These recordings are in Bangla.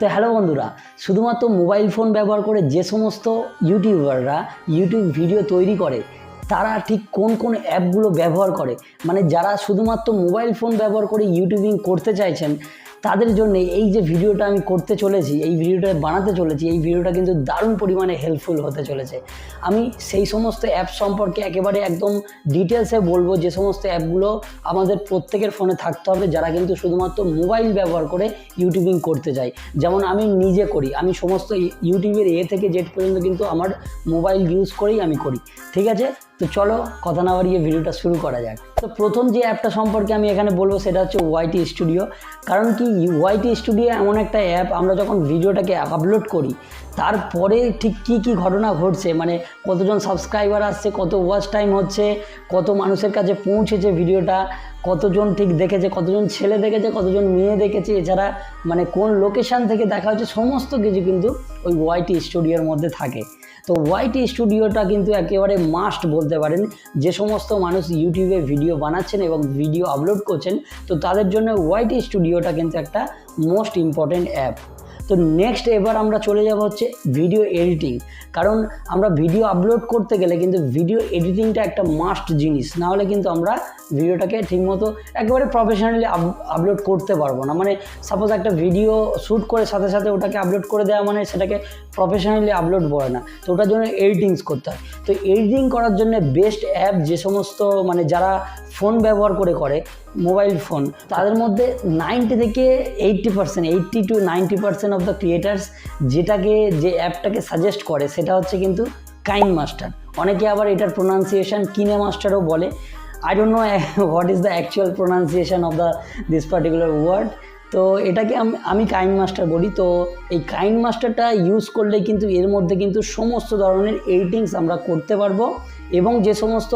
তো হ্যালো বন্ধুরা, শুধুমাত্র মোবাইল ফোন ব্যবহার করে যে সমস্ত ইউটিউবাররা ইউটিউব ভিডিও তৈরি করে তারা ঠিক কোন কোন অ্যাপগুলো ব্যবহার করে, মানে যারা শুধুমাত্র মোবাইল ফোন ব্যবহার করে ইউটিউবিং করতে চাইছেন তাদের জন্য এই যে ভিডিওটা আমি করতে চলেছি, এই ভিডিওটা বানাতে চলেছি, এই ভিডিওটা কিন্তু দারুণ পরিমাণে হেল্পফুল হতে চলেছে। আমি সেই সমস্ত অ্যাপ সম্পর্কে একেবারে একদম ডিটেলসে বলবো, যে সমস্ত অ্যাপগুলো আমাদের প্রত্যেকের ফোনে থাকতে হবে যারা কিন্তু শুধুমাত্র মোবাইল ব্যবহার করে ইউটিউবিং করতে চায়। যেমন আমি নিজে করি, আমি সমস্ত ইউটিউবের এ থেকে জেড পর্যন্ত কিন্তু আমার মোবাইল ইউজ করেই আমি করি। ঠিক আছে, তো চলো কথা না বাড়িয়ে ভিডিওটা শুরু করা যাক। তো প্রথম যে অ্যাপটা সম্পর্কে আমি এখানে বলবো সেটা হচ্ছে ওয়াইটি স্টুডিও। কারণ কি, ওয়াইটি স্টুডিও এমন একটা অ্যাপ, আমরা যখন ভিডিওটাকে আপলোড করি তারপরে ঠিক কি ঘটনা ঘটছে, মানে কতজন সাবস্ক্রাইবার আসছে, কত ওয়াচ টাইম হচ্ছে, কত মানুষের কাছে পৌঁছেছে ভিডিওটা, কতজন ঠিক দেখেছে, কতজন ছেলে দেখেছে, কতজন মেয়ে দেখেছে, এছাড়া মানে কোন লোকেশান থেকে দেখা হচ্ছে, সমস্ত কিছু কিন্তু ওই ওয়াইটি স্টুডিওর মধ্যে থাকে। তো ওয়াইটি স্টুডিওটা কিন্তু একেবারে মাস্ট বলতে পারেন, যে সমস্ত মানুষ ইউটিউবে ভিডিও বানাচ্ছেন এবং ভিডিও আপলোড করছেন, তো তাদের জন্য ওয়াইটি স্টুডিওটা কিন্তু একটা মোস্ট ইম্পর্টেন্ট অ্যাপ। তো নেক্সট এবার আমরা চলে যাব হচ্ছে ভিডিও এডিটিং। কারণ আমরা ভিডিও আপলোড করতে গেলে কিন্তু ভিডিও এডিটিংটা একটা মাস্ট জিনিস, না হলে কিন্তু আমরা ভিডিওটাকে ঠিকমতো একেবারে প্রফেশনালি আপলোড করতে পারবো না। মানে সাপোজ একটা ভিডিও শ্যুট করে সাথে সাথে ওটাকে আপলোড করে দেওয়া মানে সেটাকে প্রফেশনালি আপলোড বলে না, তো ওটার জন্য এডিটিংস করতে হয়। তো এডিটিং করার জন্য বেস্ট অ্যাপ যে সমস্ত মানে যারা ফোন ব্যবহার করে মোবাইল ফোন, তাদের মধ্যে 90 থেকে 80%, 80 to 90% অফ দ্য ক্রিয়েটার্স যেটাকে যে অ্যাপটাকে সাজেস্ট করে সেটা হচ্ছে কিন্তু কাইনমাস্টার। অনেকে আবার এটার প্রোনাউন্সিয়েশন কিনেমাস্টারও বলে। I don't know what is the actual pronunciation of this particular word. তো এটাকে আমি কাইনমাস্টার বলি। তো এই কাইনমাস্টারটা ইউজ করলে কিন্তু এর মধ্যে কিন্তু সমস্ত ধরনের এডিটিংস আমরা করতে পারবো, এবং যে সমস্ত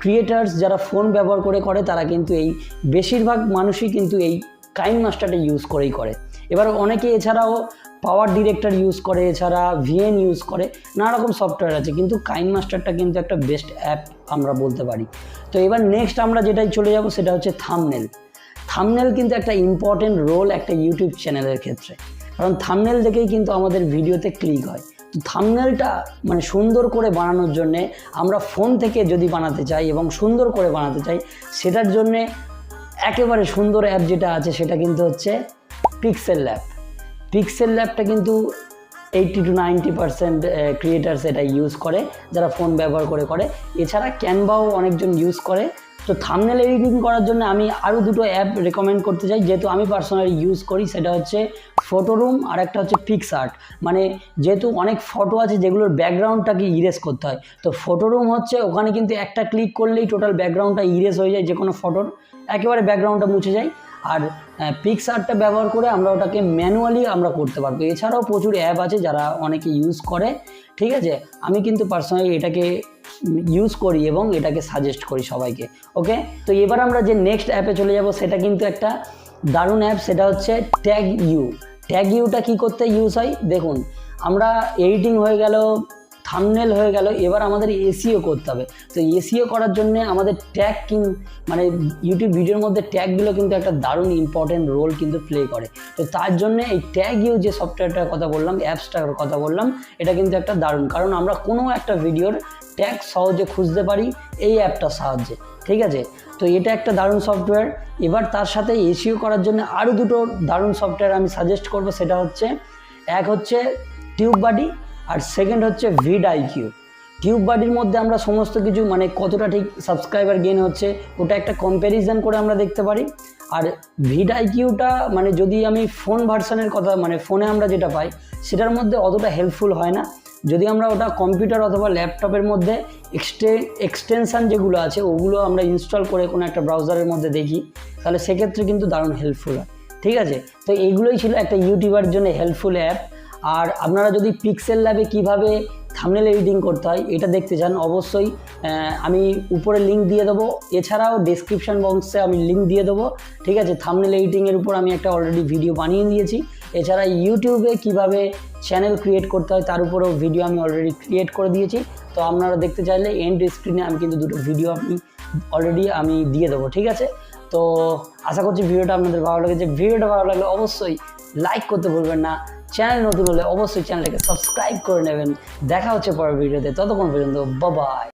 ক্রিয়েটার্স যারা ফোন ব্যবহার করে তারা কিন্তু এই বেশিরভাগ মানুষই কিন্তু এই কাইনমাস্টারটা ইউজ করে। এবার অনেকে এছাড়াও পাওয়ার ডিরেক্টর ইউজ করে, এছাড়া ভিএন ইউজ করে, নানা রকম সফটওয়্যার আছে, কিন্তু কাইনমাস্টারটা কিন্তু একটা বেস্ট অ্যাপ আমরা বলতে পারি। তো এবার নেক্সট আমরা যেটাই চলে যাব সেটা হচ্ছে থাম্বনেল। থাম্বনেল কিন্তু একটা ইম্পর্টেন্ট রোল একটা ইউটিউব চ্যানেলের ক্ষেত্রে, কারণ থাম্বনেল দেখেই কিন্তু আমাদের ভিডিওতে ক্লিক হয়। তো থাম্বনেলটা মানে সুন্দর করে বানানোর জন্যে আমরা ফোন থেকে যদি বানাতে চাই এবং সুন্দর করে বানাতে চাই, সেটার জন্যে একেবারে সুন্দর অ্যাপ যেটা আছে সেটা কিন্তু হচ্ছে পিক্সেল ল্যাব। পিক্সেল ল্যাবটা কিন্তু 80 to 90% ক্রিয়েটার্স এটা ইউজ করে যারা ফোন ব্যবহার করে। এছাড়া ক্যানভাও অনেকজন ইউজ করে। তো থাম্বনেল এডিটিং করার জন্য আমি আরও দুটো অ্যাপ রেকমেন্ড করতে চাই, যেহেতু আমি পার্সোনালি ইউজ করি। সেটা হচ্ছে ফটোরুম আর একটা হচ্ছে পিক্সআর্ট। মানে যেহেতু অনেক ফটো আছে যেগুলোর ব্যাকগ্রাউন্ডটাকে ইরেজ করতে হয়, তো ফটোরুম হচ্ছে ওখানে কিন্তু একটা ক্লিক করলেই টোটাল ব্যাকগ্রাউন্ডটা ইরেজ হয়ে যায়, যে কোনো ফটোর একেবারে ব্যাকগ্রাউন্ডটা মুছে যায়। আর পিক্সআর্টটা ব্যবহার করে আমরা ওটাকে ম্যানুয়ালি আমরা করতে পারবো। এছাড়াও প্রচুর অ্যাপ আছে যারা অনেকে ইউজ করে। ঠিক আছে, আমি কিন্তু পার্সোনালি এটাকে ইউজ করি এবং এটাকে সাজেস্ট করি সবাইকে। ওকে, তো এবার আমরা যে নেক্সট অ্যাপে চলে যাব সেটা কিন্তু একটা দারুণ অ্যাপ, সেটা হচ্ছে ট্যাগ ইউ। ট্যাগ ইউটা কী করতে ইউজ হয় দেখুন, আমরা এডিটিং হয়ে গেল, থাম্বনেল হয়ে গেল, এবার আমাদের এসইও করতে হবে। তো এসইও করার জন্য আমাদের ট্যাগ মানে ইউটিউব ভিডিওর মধ্যে ট্যাগগুলো কিন্তু একটা দারুণ ইম্পর্টেন্ট রোল কিন্তু প্লে করে। তো তার জন্য এই ট্যাগ ইউ যে সফটওয়্যারটার কথা বললাম, অ্যাপসটার কথা বললাম, এটা কিন্তু একটা দারুণ, কারণ আমরা কোনো একটা ভিডিওর ট্যাগ সহজে খুঁজতে পারি এই অ্যাপটার সাহায্যে। ঠিক আছে, তো এটা একটা দারুণ সফটওয়্যার। এবার তার সাথে এসইও করার জন্য আরও দুটো দারুণ সফটওয়্যার আমি সাজেস্ট করব। সেটা হচ্ছে, এক হচ্ছে টিউববাডি আর সেকেন্ড হচ্ছে ভিডআইকিউ। টিউববাডির মধ্যে আমরা সমস্ত কিছু মানে কতটা ঠিক সাবস্ক্রাইবার গেইন হচ্ছে ওটা একটা কম্প্যারিজন করে আমরা দেখতে পারি। আর ভিডআইকিউটা মানে যদি আমি ফোন ভার্সনের কথা, মানে ফোনে আমরা যেটা পাই সেটার মধ্যে অতটা হেল্পফুল হয় না। যদি আমরা ওটা কম্পিউটার অথবা ল্যাপটপের মধ্যে এক্সটেনশান যেগুলো আছে ওগুলো আমরা ইনস্টল করে কোনো একটা ব্রাউজারের মধ্যে দেখি, তাহলে সেক্ষেত্রে কিন্তু দারুণ হেল্পফুল হয়। ঠিক আছে, তো এইগুলোই ছিল একটা ইউটিউবার জন্য হেল্পফুল অ্যাপ। আর আপনারা যদি পিক্সেল ল্যাবে কীভাবে থাম্বনেল এডিটিং করতে হয় এটা দেখতে চান, অবশ্যই আমি উপরে লিঙ্ক দিয়ে দেবো, এছাড়াও ডেসক্রিপশান বক্সে আমি লিঙ্ক দিয়ে দেবো। ঠিক আছে, থাম্বনেল এডিটিংয়ের উপর আমি একটা অলরেডি ভিডিও বানিয়ে দিয়েছি। এছাড়া ইউটিউবে কিভাবে চ্যানেল ক্রিয়েট করতে হয় তার উপরেও ভিডিও আমি অলরেডি ক্রিয়েট করে দিয়েছি। তো আপনারা দেখতে চাইলে এন্ড স্ক্রিনে আমি কিন্তু দুটো ভিডিও অলরেডি দিয়ে দেবো। ঠিক আছে, তো আশা করছি ভিডিওটা আপনাদের ভালো লেগেছে। ভিডিওটা ভালো লাগলে অবশ্যই লাইক করতে ভুলবেন না। চ্যানেল নতুন হলে অবশ্যই চ্যানেলটাকে সাবস্ক্রাইব করে নেবেন। দেখা হচ্ছে পরের ভিডিওতে, ততক্ষণ পর্যন্ত বাই বাই।